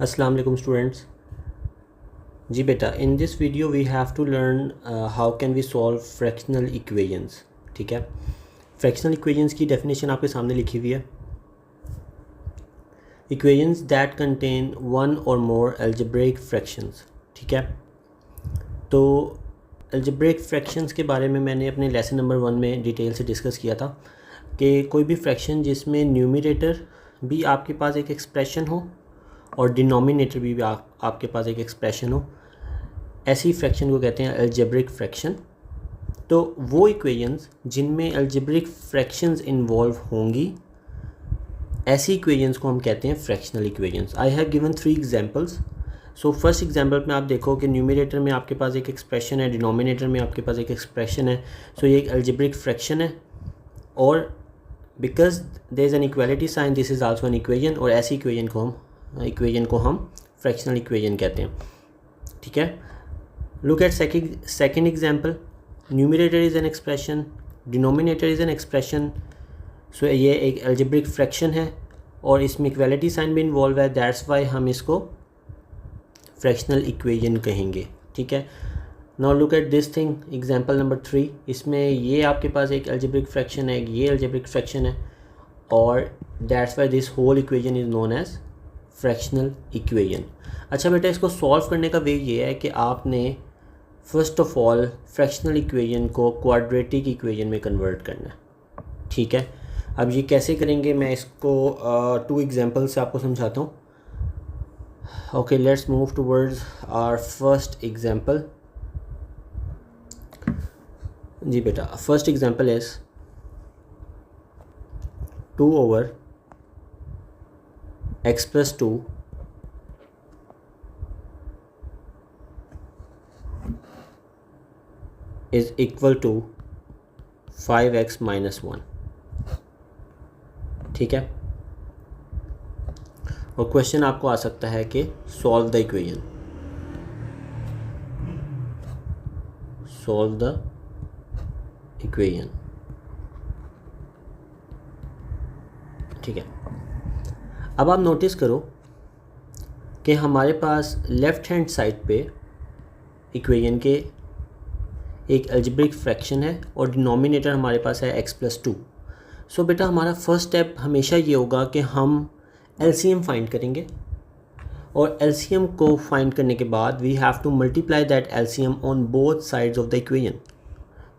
अस्सलाम वालेकुम स्टूडेंट्स। जी बेटा, in this video we have to learn how can we solve fractional equations. ठीक है, फ्रैक्शनल इक्वेशंस की डेफिनेशन आपके सामने लिखी हुई है। इक्वेशंस दैट कंटेन वन और मोर अलजेब्रिक फ्रैक्शंस। ठीक है, तो अलजेब्रिक फ्रैक्शंस के बारे में मैंने अपने लेसन नंबर 1 में डिटेल से डिस्कस किया था कि कोई भी फ्रैक्शन जिसमें न्यूमरेटर भी आपके पास एक एक्सप्रेशन हो और डिनोमिनेटर भी आपके पास एक एक्सप्रेशन हो, ऐसी फ्रैक्शन को कहते हैं अलजेब्रिक फ्रैक्शन। तो वो इक्वेशंस जिनमें अलजेब्रिक फ्रैक्शंस इन्वॉल्व होंगी, ऐसी इक्वेशंस को हम कहते हैं fractional equations. I have given 3 examples. So first example में आप देखो कि न्यूमरेटर में आपके पास एक एक्सप्रेशन है, डिनोमिनेटर में आपके पास एक एक्सप्रेशन है। सो ये एक अलजेब्रिक फ्रैक्शन है और because there is an equality sign, this is also an equation, और ऐसी इक्वेशन को हम फ्रैक्शनल इक्वेशन कहते हैं। ठीक है, look at second example. Numerator is an expression, denominator is an expression. So ये एक algebraic fraction है और इसमें इक्वालिटी साइन भी इन्वॉल्व है, दैट्स वाई हम इसको फ्रैक्शनल इक्वेशन कहेंगे। ठीक है, now look at this thing, example number 3। इसमें ये आपके पास एक algebraic फ्रैक्शन है, ये algebraic फ्रैक्शन है, और that's why this whole equation is known as fractional equation. अच्छा बेटा, इसको सॉल्व करने का वे ये है कि आपने first of all fractional equation को क्वाड्रेटिक इक्वेशन में कन्वर्ट करना है। ठीक है, अब ये कैसे करेंगे मैं इसको 2 एग्जांपल से आपको समझाता हूँ। Okay, let's move towards our first example. जी बेटा, first example is 2 over x plus 2 is equal to 5x minus 1। ठीक है, और क्वेश्चन आपको आ सकता है कि solve the equation, solve the equation. ठीक है, अब आप नोटिस करो कि हमारे पास लेफ़्ट हैंड साइड पे इक्वेशन के एक अलजेब्रिक फ्रैक्शन है और डिनोमिनेटर हमारे पास है x plus 2। सो बेटा, हमारा फर्स्ट स्टेप हमेशा ये होगा कि हम एलसीएम फाइंड करेंगे, और एलसीएम को फाइंड करने के बाद we have to multiply that LCM on both sides of the equation.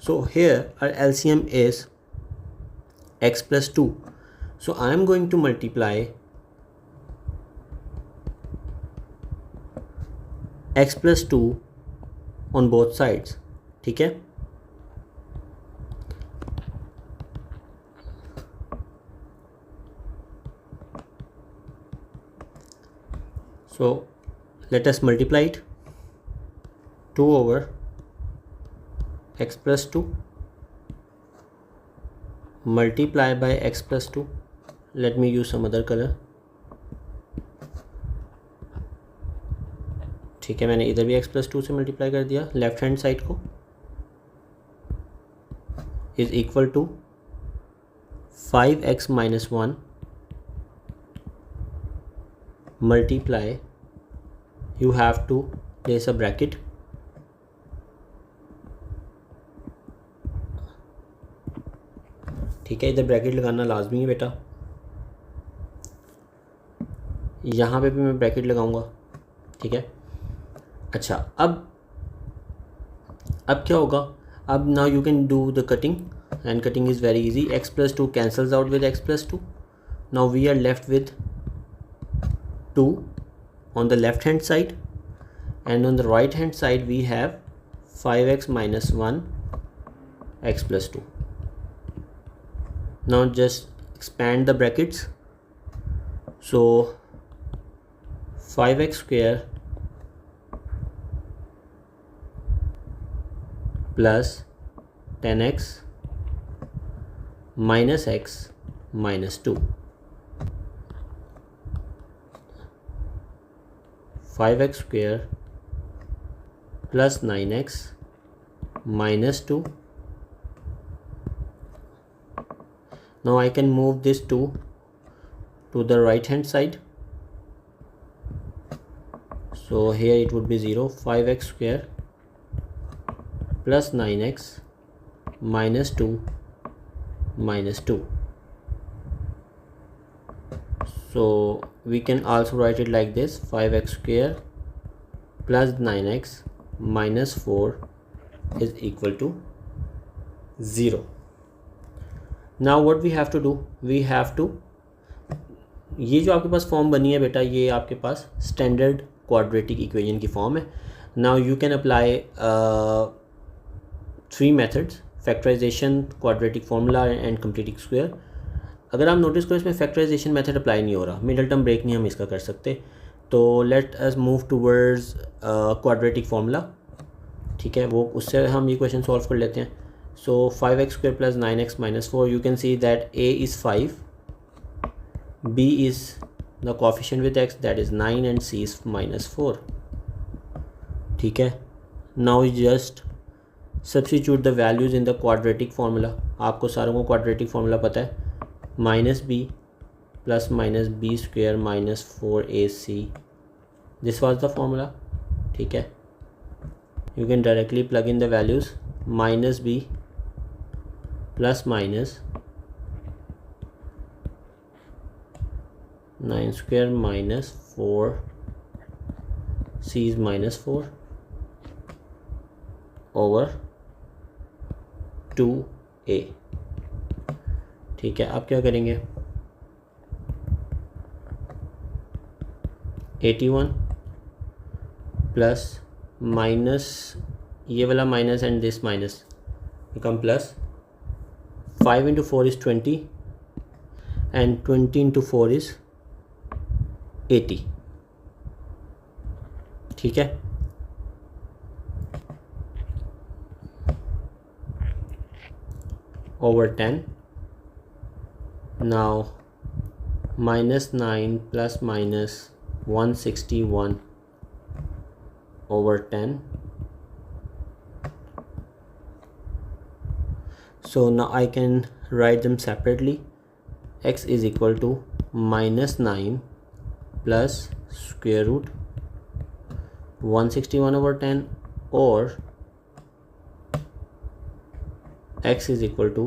So here our LCM is x plus 2। So I am going to multiply x plus 2 on both sides। ठीक है, so let us multiply it। 2 over x plus 2 multiply by x plus 2। let me use some other color। ठीक है, मैंने इधर भी x plus 2 से multiply कर दिया लेफ्ट हैंड साइड को, is equal to 5x minus 1 multiply, you have to place a bracket। ठीक है, इधर ब्रैकेट लगाना लाजमी है बेटा, यहाँ पे भी मैं ब्रैकेट लगाऊंगा। ठीक है, अच्छा, अब क्या होगा, अब now you can do the cutting, and cutting is very easy. x plus 2 cancels out with x plus 2। now we are left with 2 on the left hand side, and on the right hand side we have 5x minus 1 x plus 2। now just expand the brackets। so 5x square plus 10x minus x minus 2। 5x square plus 9x minus 2। now I can move this 2 to the right hand side। So here it would be 0. 5x square plus 9x minus 2 minus 2. So we can also write it like this: 5x square plus 9x minus 4 is equal to 0. Now what we have to do, we have to, ये जो आपके पास form बनी है बेटा, ये आपके पास standard quadratic equation की फॉर्म है. Now you can apply 3 methods: factorization, quadratic formula and completing square. अगर आप नोटिस करो इसमें फैक्टराइजेशन मेथड अप्लाई नहीं हो रहा, मिडल टर्म ब्रेक नहीं हम इसका कर सकते. तो late us move towards quadratic formula. ठीक है, वो उससे हम ये क्वेश्चन सॉल्व कर लेते हैं. सो 5x square plus 9x minus 4, you can see that a is 5, b is the coefficient with x, that is 9, and c is minus 4. ठीक है, now just substitute the values in the quadratic formula. आपको सारों को quadratic formula पता है. Minus b plus minus b square minus 4ac, this was the formula. ठीक है, you can directly plug in the values. Minus b plus minus 9 square minus 4 c is minus 4 over 2a. ठीक है, अब क्या करेंगे? 81 plus minus ये वाला minus and this minus become plus. 5 into 4 is 20 and 20 into 4 is 80. ठीक है, over 10. Now minus 9 plus minus 161 over 10. So now I can write them separately. X is equal to minus 9 plus square root 161 over 10, or x is equal to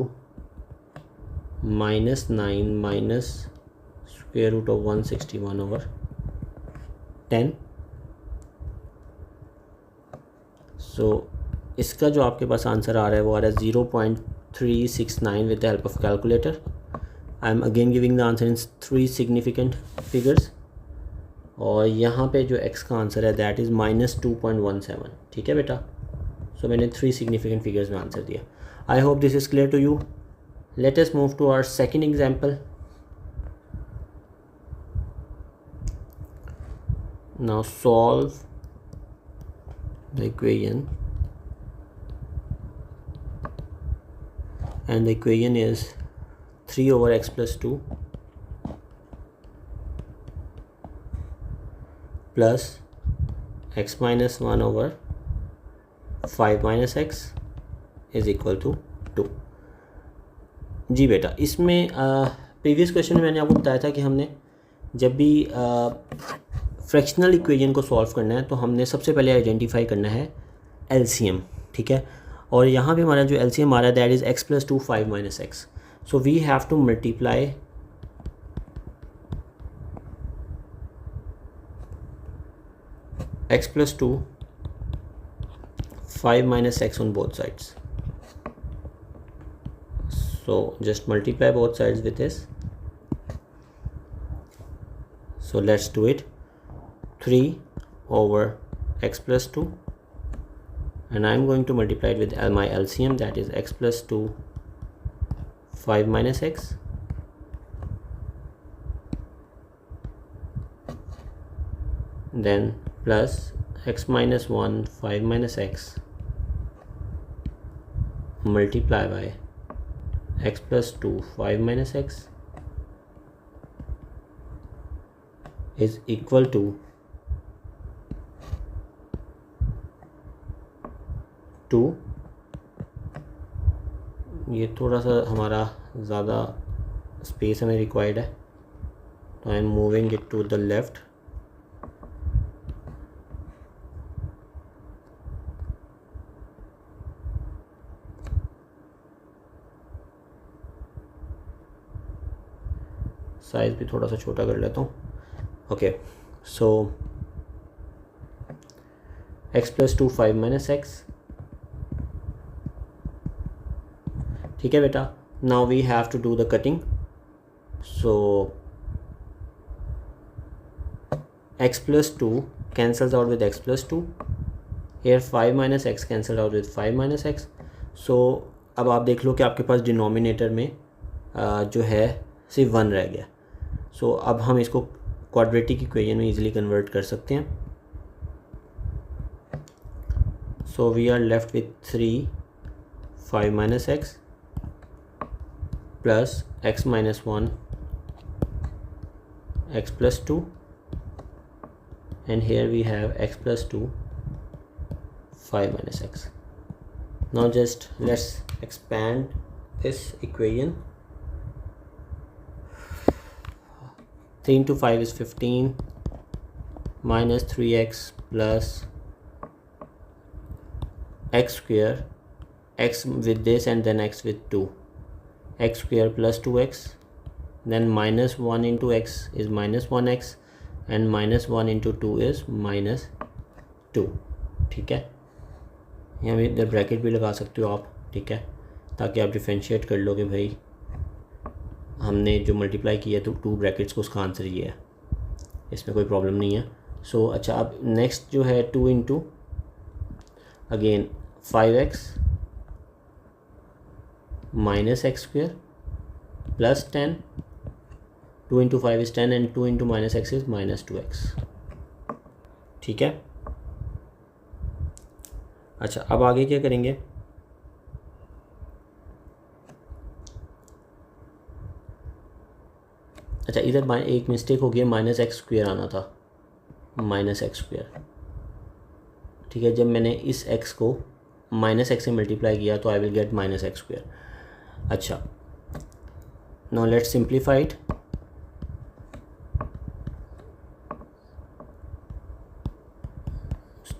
minus 9 minus square root of 161 over 10. So इसका जो आपके पास answer आ रहा है वो आ रहा है 0.369 with the help of calculator. I am again giving the answer in 3 significant figures. और यहाँ पे जो x का आंसर है दैट इज़ -2.17. ठीक है बेटा, सो मैंने 3 सिग्निफिकेंट फिगर्स में आंसर दिया. I hope this is clear to you. Let us move to our second example. Now solve the equation, and the equation is 3 over x plus 2 plus x minus 1 over 5 minus x is equal to 2. जी बेटा, इसमें previous question में मैंने आपको बताया था कि हमने जब भी फ्रैक्शनल इक्वेशन को सॉल्व करना है तो हमने सबसे पहले आइडेंटिफाई करना है LCM. ठीक है, और यहाँ पे हमारा जो LCM आ रहा है that is x plus 2 5 minus x. So we have to multiply x plus 2 5 minus x on both sides. So just multiply both sides with this. So let's do it. 3 over x plus 2, and I'm going to multiply it with my LCM, that is x plus 2 5 minus x then plus x minus 1 5 minus x multiply by x plus 2 5 minus x is equal to 2. ये थोड़ा सा हमारा ज़्यादा space हमें required है, तो I am moving it to the left. Size भी थोड़ा सा छोटा कर लेता हूँ. Okay, so x plus 2 5 minus x. ठीक है बेटा. Now we have to do the cutting. So x plus 2 cancels out with x plus 2. Here 5 minus x cancelled out with 5 minus x. So अब आप देख लो कि आपके पास डिनोमिनेटर में जो है सिर्फ 1 रह गया. सो अब हम इसको क्वाड्रेटिक इक्वेशन में इजीली कन्वर्ट कर सकते हैं. So we are left with 3 5 minus x plus x minus 1 x plus 2. And here we have x plus 2 5 minus x. Now just let's expand this equation. 3 into 5 is 15 minus 3x plus x square, x with this and then x with 2, x square plus 2x, then minus 1 into x is minus 1x and minus 1 into 2 is minus 2. ठीक है, यहाँ भी इधर bracket भी लगा सकते हो आप. ठीक है, ताकि आप डिफरेंशिएट कर लो कि भाई हमने जो मल्टीप्लाई किया तो 2 ब्रैकेट्स को उसका आंसर ये है, इसमें कोई प्रॉब्लम नहीं है. सो अच्छा, अब नेक्स्ट जो है 2 into again 5x minus x square plus 10. 2 into 5 is 10 and 2 into minus x is minus 2x. ठीक है. अच्छा, अब आगे क्या करेंगे. अच्छा, इधर एक मिस्टेक हो गई, माइनस एक्स स्क्वेयर आना था, माइनस एक्स स्क्वेयर. ठीक है, जब मैंने इस x को माइनस एक्स से मल्टीप्लाई किया तो I will get minus x square. अच्छा, now let's simplify it.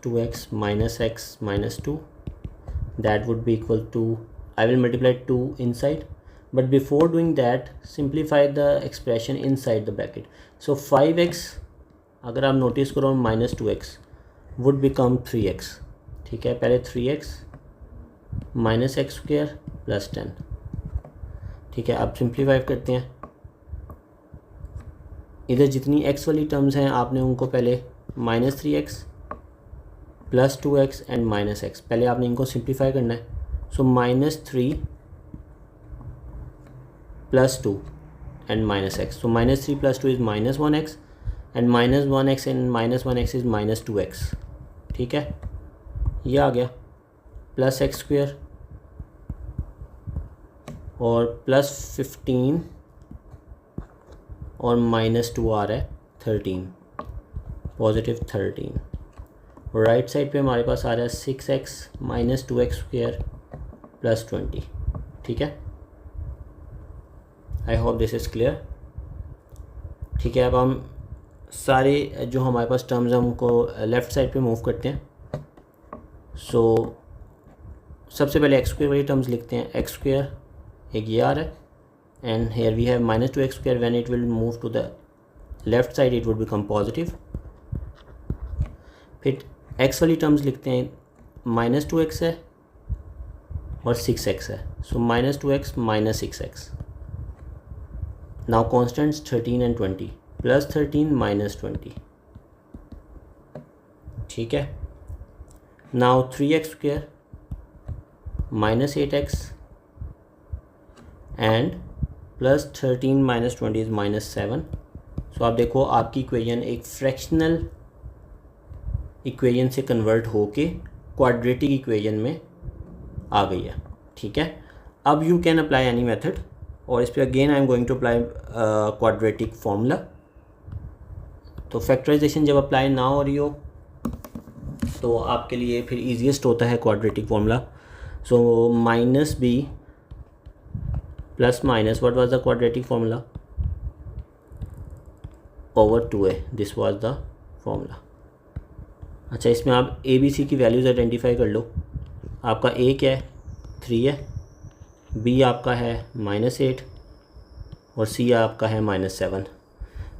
Two x minus x minus 2, that would be equal to, I will multiply 2 inside, but before doing that simplify the expression inside the bracket. So 5x अगर आप notice करो minus 2x would become 3x. ठीक है, पहले 3x minus x square plus 10. ठीक है, अब simplify करते हैं. इधर जितनी x वाली टर्म्स हैं आपने उनको पहले minus 3x plus 2x and minus x, पहले आपने इनको सिंप्लीफाई करना है. So minus 3 plus 2 and minus x. So minus 3 plus 2 is minus 1x and minus 1x and minus 1x is minus 2x. ठीक है, ये आ गया. प्लस एक्स स्क्वेयर और प्लस 15 और माइनस 2 आ रहा है 13, पॉजिटिव 13. राइट साइड पे हमारे पास आ रहा है 6x minus 2x square plus 20. ठीक है, आई होप दिस इज़ क्लियर. ठीक है, अब हम सारे जो हमारे पास टर्म्स हैं उनको लेफ़्ट साइड पे मूव करते हैं. सो सबसे पहले एक्स स्क्वेयर वाली टर्म्स लिखते हैं. एक्स स्क्वेयर एक ये आ रहा है and here we have minus 2x square. When it will move to the left side it would become positive. फिर एक्स वाली टर्म्स लिखते हैं, माइनस 2x है और 6x है. So minus 2x minus 6x. Now constants 13 and 20, plus 13 minus 20. ठीक है, now 3x square minus 8x and plus 13 minus 20 is minus 7. So आप देखो आपकी इक्वेशन एक फ्रैक्शनल इक्वेशन से कन्वर्ट होके क्वाड्रेटिक इक्वेशन में आ गई है. ठीक है, अब you can apply any method और इस पर again I am going to apply quadratic formula. तो फैक्टराइजेशन जब अप्लाई ना हो रही हो तो आपके लिए फिर ईजीएस्ट होता है quadratic formula. So minus b plus minus, what was the quadratic formula, over 2a. This was the formula. अच्छा, इसमें आप ए बी सी की वैल्यूज़ आइडेंटिफाई कर लो. आपका ए क्या है, 3 है. बी आपका है -8 और सी आपका है -7।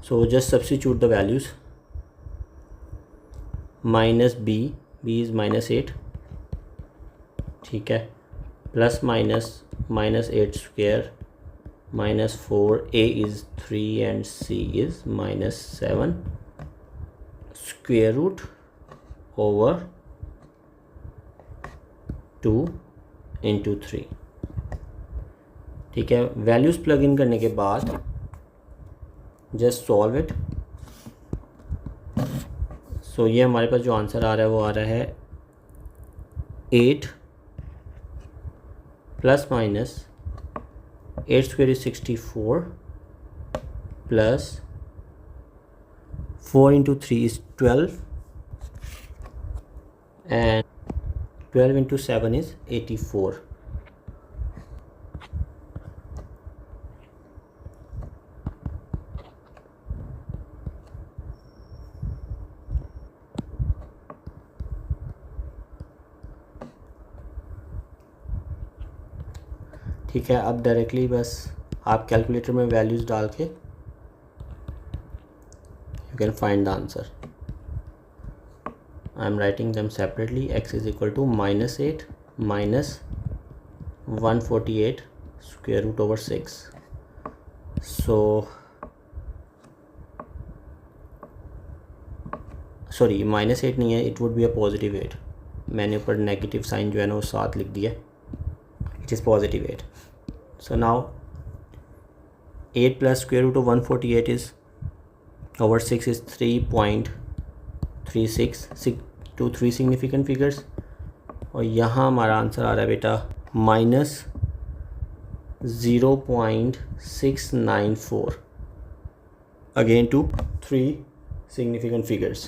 So just substitute the values. Minus b is -8, ठीक है, plus -8 square -4, a is 3 and c is -7 square root over 2 into 3, ठीक है। वैल्यूज़ प्लग इन करने के बाद जस्ट सॉल्व इट। सो ये हमारे पास जो आंसर आ रहा है वो आ रहा है 8 plus minus 8 square is 64 plus 4 into 3 is 12 and 12 into 7 is 84। ठीक है, अब डायरेक्टली बस आप कैलकुलेटर में वैल्यूज़ डाल के you can find the answer. I am writing them separately. x is equal to -8 minus 148 square root over 6। So sorry, -8 नहीं है, it would be a positive 8। मैंने ऊपर नेगेटिव साइन जो है ना वो 7 लिख दिया, it is positive 8। So now 8 plus square root of 148 is over 6 is 3.36 to 3 significant figures, और यहाँ हमारा आंसर आ रहा है बेटा -0.694 again to 3 significant figures।